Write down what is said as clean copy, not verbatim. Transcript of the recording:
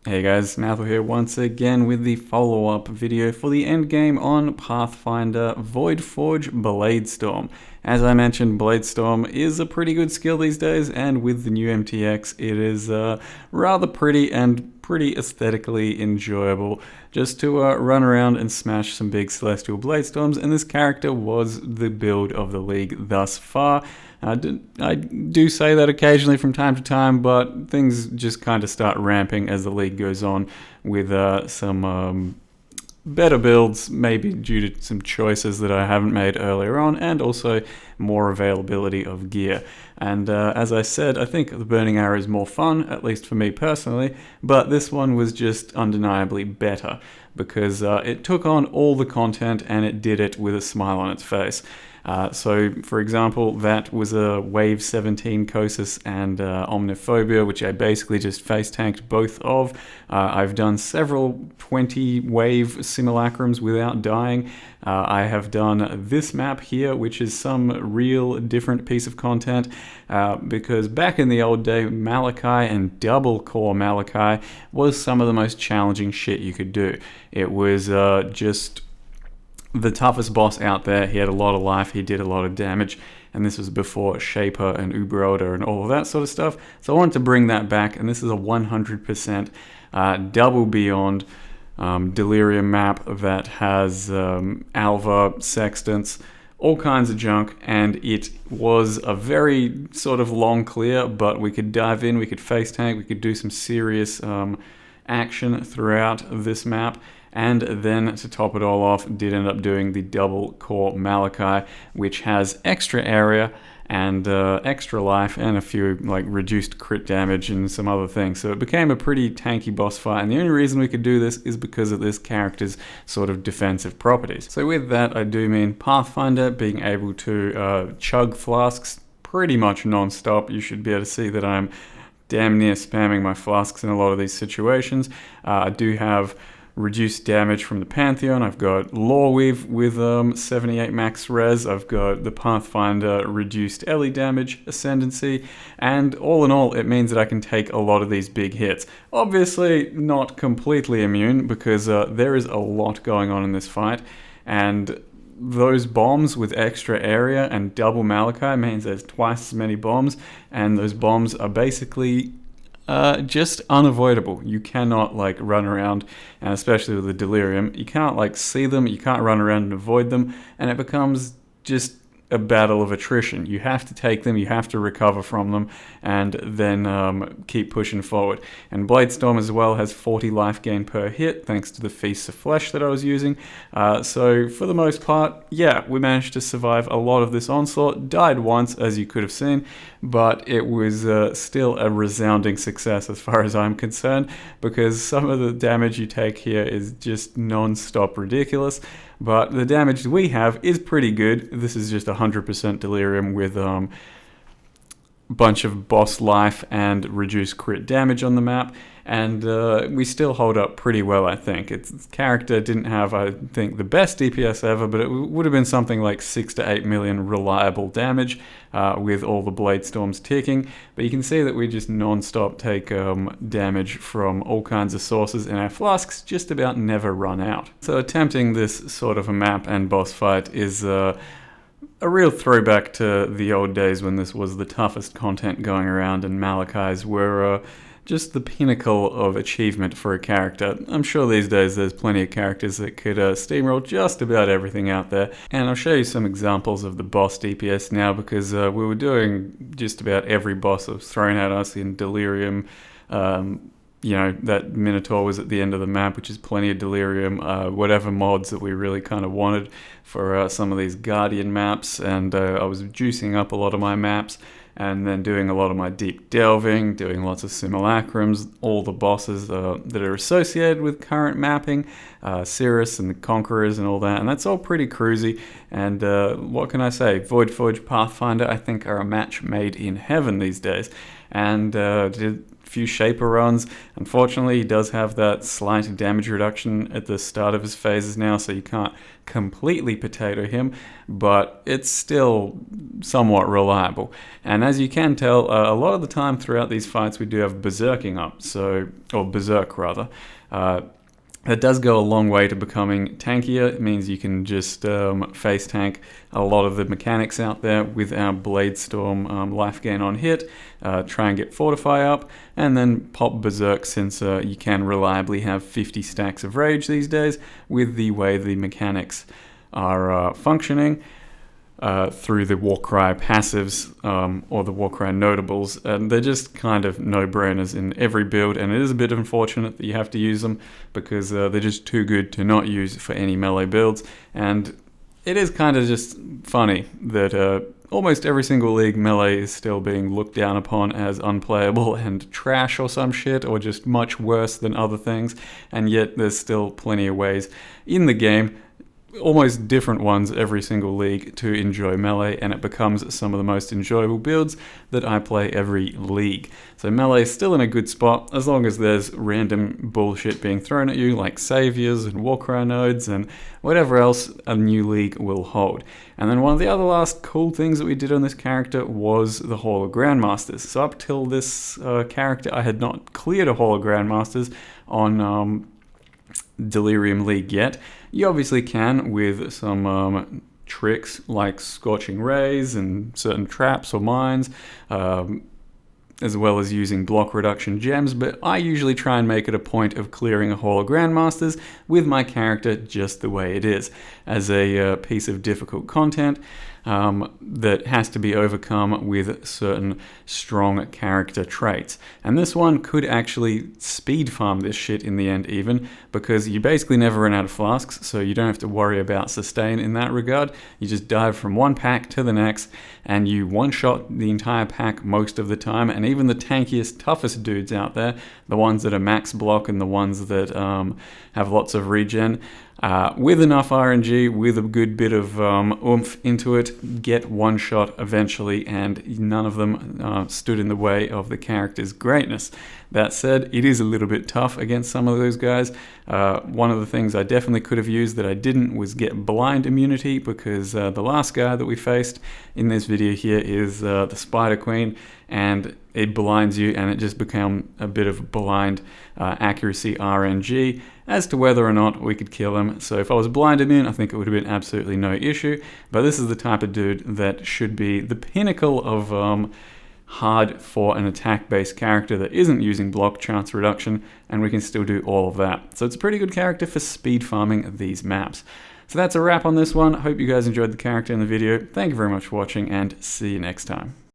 Hey guys, Mathel here once again with the follow-up video for the endgame on Pathfinder Voidforge Bladestorm. As I mentioned, Bladestorm is a pretty good skill these days, and with the new MTX, it is rather pretty and pretty aesthetically enjoyable just to run around and smash some big celestial Bladestorms, and this character was the build of the league thus far. I do say that occasionally from time to time, but things just kind of start ramping as the league goes on with some better builds, maybe due to some choices that I haven't made earlier on, and also more availability of gear. And as I said, I think the Burning Arrow is more fun, at least for me personally, but this one was just undeniably better because it took on all the content and it did it with a smile on its face. So, for example, that was a Wave 17 Kosis and Omniphobia, which I basically just face tanked both of. I've done several 20 wave simulacrums without dying. I have done this map here, which is some real different piece of content, because back in the old day, Malachai and double core Malachai was some of the most challenging shit you could do. It was just the toughest boss out there. He had a lot of life, he did a lot of damage, and this was before Shaper and Uber and all of that sort of stuff. So I wanted to bring that back, and this is a 100% double beyond Delirium map that has Alva, Sextants, all kinds of junk, and it was a very sort of long clear, but we could dive in, we could face tank, we could do some serious action throughout this map. And then to top it all off, did end up doing the double core Malachai, which has extra area and extra life and a few like reduced crit damage and some other things. So it became a pretty tanky boss fight, and the only reason we could do this is because of this character's sort of defensive properties. So with that, I do mean Pathfinder being able to chug flasks pretty much non-stop. You should be able to see that I'm damn near spamming my flasks in a lot of these situations. I do have reduced damage from the Pantheon. I've got Lawweave with 78 max res. I've got the Pathfinder reduced Ellie damage ascendancy, and all in all, it means that I can take a lot of these big hits. Obviously, not completely immune because there is a lot going on in this fight, and those bombs with extra area and double Malachai means there's twice as many bombs, and those bombs are basically just unavoidable. You cannot like run around, and especially with the Delirium, you can't like see them, you can't run around and avoid them, and it becomes just a battle of attrition. You have to take them, you have to recover from them, and then keep pushing forward. And Bladestorm as well has 40 life gain per hit, thanks to the Feast of Flesh that I was using. So for the most part, yeah, we managed to survive a lot of this onslaught. Died once, as you could have seen, but it was still a resounding success as far as I'm concerned, because some of the damage you take here is just non-stop ridiculous. But the damage we have is pretty good. This is just 100% Delirium with bunch of boss life and reduced crit damage on the map, and we still hold up pretty well, I think. Its character didn't have, I think, the best DPS ever, but it would have been something like 6 to 8 million reliable damage with all the Bladestorms ticking. But you can see that we just non-stop take damage from all kinds of sources, and our flasks just about never run out. So attempting this sort of a map and boss fight is a real throwback to the old days when this was the toughest content going around, and Malachai's were just the pinnacle of achievement for a character. I'm sure these days there's plenty of characters that could steamroll just about everything out there, and I'll show you some examples of the boss DPS now, because we were doing just about every boss that was thrown at us in Delirium. You know, that Minotaur was at the end of the map, which is plenty of Delirium, whatever mods that we really kind of wanted for some of these Guardian maps, and I was juicing up a lot of my maps, and then doing a lot of my deep delving, doing lots of simulacrums, all the bosses that are associated with current mapping, Cirrus and the Conquerors and all that, and that's all pretty cruisy, and what can I say, Voidforge Pathfinder I think are a match made in heaven these days, and few Shaper runs. Unfortunately, he does have that slight damage reduction at the start of his phases now, so you can't completely potato him, but it's still somewhat reliable. And as you can tell, a lot of the time throughout these fights we do have berserking up, or berserk rather. That does go a long way to becoming tankier. It means you can just face tank a lot of the mechanics out there with our Bladestorm life gain on hit, try and get Fortify up, and then pop Berserk, since you can reliably have 50 stacks of Rage these days with the way the mechanics are functioning. Through the Warcry passives or the Warcry notables, and they're just kind of no-brainers in every build, and it is a bit unfortunate that you have to use them because they're just too good to not use for any melee builds. And it is kind of just funny that almost every single league melee is still being looked down upon as unplayable and trash or some shit, or just much worse than other things, and yet there's still plenty of ways in the game, almost different ones every single league, to enjoy melee, and it becomes some of the most enjoyable builds that I play every league. So melee is still in a good spot as long as there's random bullshit being thrown at you like saviors and Warcry nodes and whatever else a new league will hold. And then one of the other last cool things that we did on this character was the Hall of Grandmasters. So up till this character I had not cleared a Hall of Grandmasters on Delirium League yet. You obviously can with some tricks like Scorching Rays and certain traps or mines, as well as using block reduction gems, but I usually try and make it a point of clearing a Hall of Grandmasters with my character just the way it is, as a piece of difficult content that has to be overcome with certain strong character traits. And this one could actually speed farm this shit in the end even, because you basically never run out of flasks, so you don't have to worry about sustain in that regard. You just dive from one pack to the next, and you one-shot the entire pack most of the time, and even the tankiest, toughest dudes out there, the ones that are max block and the ones that have lots of regen, with enough RNG, with a good bit of oomph into it, get one shot eventually, and none of them stood in the way of the character's greatness. That said, it is a little bit tough against some of those guys. One of the things I definitely could have used that I didn't was get blind immunity, because the last guy that we faced in this video here is the Spider Queen, and it blinds you, and it just became a bit of blind accuracy RNG as to whether or not we could kill him. So if I was blind immune, I think it would have been absolutely no issue, but this is the type of dude that should be the pinnacle of hard for an attack-based character that isn't using block chance reduction, and we can still do all of that. So it's a pretty good character for speed farming these maps. So that's a wrap on this one. I hope you guys enjoyed the character in the video. Thank you very much for watching, and see you next time.